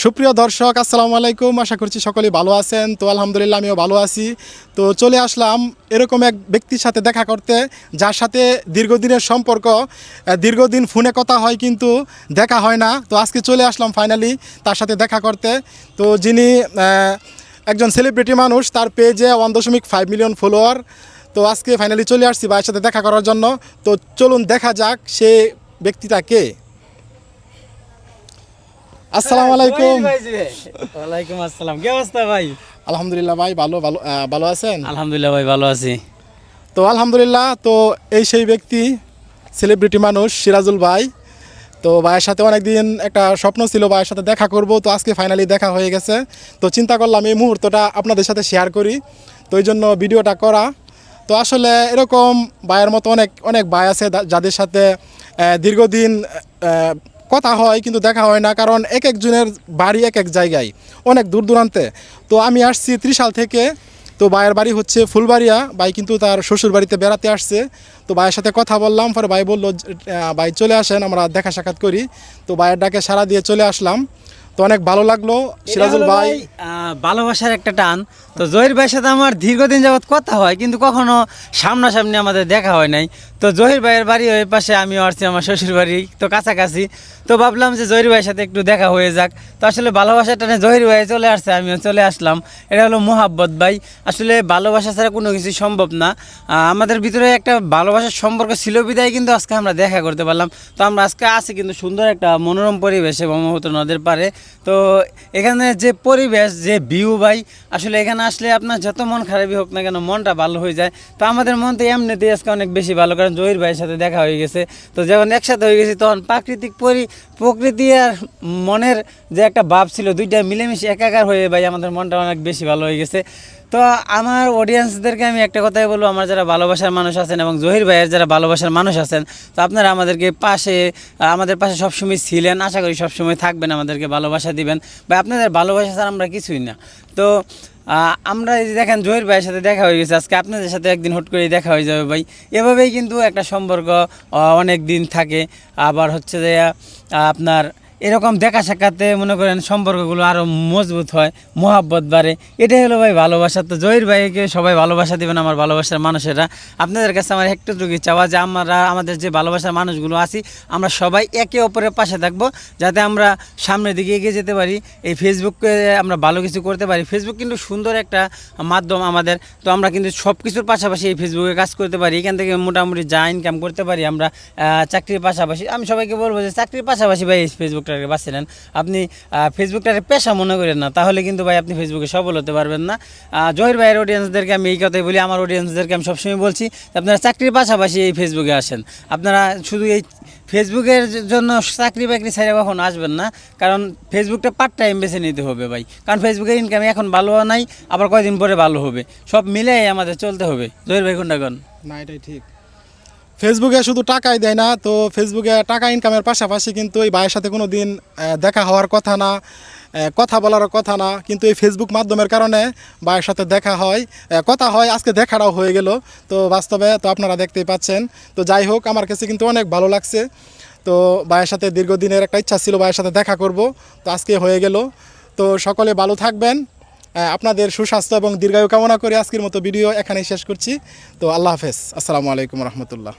সুপ্রিয় দর্শক আসসালামু আলাইকুম, আশা করছি সকলেই ভালো আছেন। তো আলহামদুলিল্লাহ আমিও ভালো আছি। তো চলে আসলাম এরকম এক ব্যক্তির সাথে দেখা করতে, যার সাথে দীর্ঘদিনের সম্পর্ক, দীর্ঘদিন ফোনে কথা হয় কিন্তু দেখা হয় না। তো আজকে চলে আসলাম ফাইনালি তার সাথে দেখা করতে। তো যিনি একজন সেলিব্রিটি মানুষ, তার পেজে 1.5 মিলিয়ন ফলোয়ার। তো আজকে ফাইনালি চলে আসছি ভাইয়ের সাথে দেখা করার জন্য। তো চলুন দেখা যাক সে ব্যক্তিটা কে। আসসালামু আলাইকুম। ওয়ালাইকুম আসসালাম। কি অবস্থা ভাই? আলহামদুলিল্লাহ ভাই, ভালো ভালো ভালো আছেন? আলহামদুলিল্লাহ ভাই, ভালো আছি। তো আলহামদুলিল্লাহ, তো এই সেই ব্যক্তি, সেলিব্রিটি মানুষ সিরাজুল ভাই। তো ভাইয়ের সাথে অনেক দিন একটা স্বপ্ন ছিল ভাইয়ের সাথে দেখা করব, তো আজকে ফাইনালি দেখা হয়ে গেছে। তো চিন্তা করলাম এই মুহূর্তটা আপনাদের সাথে শেয়ার করি, তো এই জন্য ভিডিওটা করা। তো আসলে এরকম ভাইয়ের মতো অনেক অনেক ভাই আছে যাদের সাথে দীর্ঘদিন কথা হয় কিন্তু দেখা হয় না, কারণ এক একজনের বাড়ি এক এক জায়গায়, অনেক দূর দূরান্তে। তো আমি আসছি ত্রিশাল থেকে। তো ভাইয়ের বাড়ি হচ্ছে ফুলবাড়িয়া, ভাই কিন্তু তার শ্বশুর বাড়িতে বেড়াতে আসছে। তো ভাইয়ের সাথে কথা বললাম, পরে ভাই বললো ভাই চলে আসেন, আমরা দেখা সাক্ষাৎ করি। তো ভাইয়ের ডাকে সাড়া দিয়ে চলে আসলাম। তো অনেক ভালো লাগলো সিরাজুল ভাই। ভালোবাসার একটা টান। তো জহির ভাইয়ের সাথে আমার দীর্ঘদিন যাবৎ কথা হয় কিন্তু কখনো সামনাসামনি আমাদের দেখা হয় নাই। তো জহির ভাইয়ের বাড়ি ওই পাশে, আমিও আসছি আমার শ্বশুর বাড়ি, তো কাছাকাছি। তো ভাবলাম যে জহির ভাইয়ের সাথে একটু দেখা হয়ে যাক। তো আসলে ভালোবাসার টানে জহির ভাই চলে আসছে, আমিও চলে আসলাম। এটা হলো মোহাব্বত ভাই। আসলে ভালোবাসা ছাড়া কোনো কিছু সম্ভব না। আমাদের ভিতরে একটা ভালোবাসার সম্পর্ক ছিল বিদায় কিন্তু আজকে আমরা দেখা করতে পারলাম। তো আমরা আজকে আছি কিন্তু সুন্দর একটা মনোরম পরিবেশে ব্রহ্মপুত্র নদের পাড়ে। তো এখানে যে পরিবেশ, যে ভিউ ভাই, আসলে এখানে আসলে আপনার যত মন খারাপই হোক না কেন, মনটা ভালো হয়ে যায়। তো আমাদের মন তো এমনিতেই আজকে অনেক বেশি ভালো, কারণ জহির ভাইয়ের সাথে দেখা হয়ে গেছে। তো যখন একসাথে হয়ে গেছি তখন প্রকৃতি আর মনের যে একটা ভাব ছিল, দুইটা মিলেমিশে একাকার হয়ে ভাই আমাদের মনটা অনেক বেশি ভালো হয়ে গেছে। তো আমার অডিয়েন্সদেরকে আমি একটা কথাই বলবো, আমার যারা ভালোবাসার মানুষ আছেন এবং জহির ভাইয়ের যারা ভালোবাসার মানুষ আছেন, তো আপনারা আমাদের পাশে সবসময় ছিলেন, আশা করি সবসময় থাকবেন, আমাদেরকে ভালোবাসা দিবেন ভাই। আপনাদের ভালোবাসা ছাড়া আমরা কিছুই না। তো আমরা এই যে দেখেন জহির ভাইয়ের সাথে দেখা হয়ে গেছে, আজকে আপনাদের সাথে একদিন হুট করেই দেখা হয়ে যাবে ভাই। এভাবেই কিন্তু একটা সম্পর্ক অনেক দিন থাকে। আবার হচ্ছে যে আপনার এরকম দেখা সাক্ষাতে মনে করেন সম্পর্কগুলো আরও মজবুত হয়, মোহাব্বত বাড়ে। এটাই হলো ভাই ভালোবাসা। তো জহির ভাইকে সবাই ভালোবাসা দিবেন, আমার ভালোবাসার মানুষেরা। আপনাদের কাছে আমার একটুটুকু চাওয়া যে আমাদের যে ভালোবাসার মানুষগুলো আছি, আমরা সবাই একে অপরের পাশে থাকবো, যাতে আমরা সামনের দিকে এগিয়ে যেতে পারি। এই ফেসবুকে আমরা ভালো কিছু করতে পারি। ফেসবুক কিন্তু সুন্দর একটা মাধ্যম আমাদের। তো আমরা কিন্তু সব কিছুর পাশাপাশি এই ফেসবুকে কাজ করতে পারি। এখান থেকে মোটামুটি যা ইনকাম করতে পারি আমরা, চাকরির পাশাপাশি। আমি সবাইকে বলবো যে চাকরির পাশাপাশি ভাই এই ফেসবুকটাকে বাঁচে নেন। আপনি ফেসবুকটাকে পেশা মনে করেন না, তাহলে কিন্তু ভাই আপনি ফেসবুকে সফল হতে পারবেন না। জহির ভাইয়ের অডিয়েন্সদেরকে আমি এই কথাই বলি, আমার অডিয়েন্সদেরকে আমি সবসময় বলছি, আপনারা চাকরির পাশাপাশি এই ফেসবুকে আসেন। আপনারা শুধু এই ফেসবুকের জন্য চাকরি বাকরি ছাড়া কখনো আসবেন না, কারণ ফেসবুকটা পার্ট টাইম বেছে নিতে হবে ভাই। কারণ ফেসবুকের ইনকাম এখন ভালো নাই, আবার কয়দিন পরে ভালো হবে, সব মিলে আমাদের চলতে হবে। জহির ভাই কোনটা কোন? না, এটাই ঠিক। ফেসবুকে শুধু টাকাই দেয় না, তো ফেসবুকে টাকা ইনকামের পাশাপাশি কিন্তু এই ভাইয়ের সাথে কোনো দিন দেখা হওয়ার কথা না, কথা বলার কথা না, কিন্তু এই ফেসবুক মাধ্যমের কারণে ভাইয়ের সাথে দেখা হয়, কথা হয়। আজকে দেখাটাও হয়ে গেল তো বাস্তবে, তো আপনারা দেখতেই পাচ্ছেন। তো যাই হোক, আমার কাছে কিন্তু অনেক ভালো লাগছে। তো ভাইয়ের সাথে দীর্ঘদিনের একটা ইচ্ছা ছিল ভাইয়ের সাথে দেখা করব, তো আজকে হয়ে গেল। তো সকলে ভালো থাকবেন, আপনাদের সুস্বাস্থ্য এবং দীর্ঘায়ু কামনা করে আজকের মতো ভিডিও এখানেই শেষ করছি। তো আল্লাহ হাফেজ, আসসালামু আলাইকুম রহমতুল্লাহ।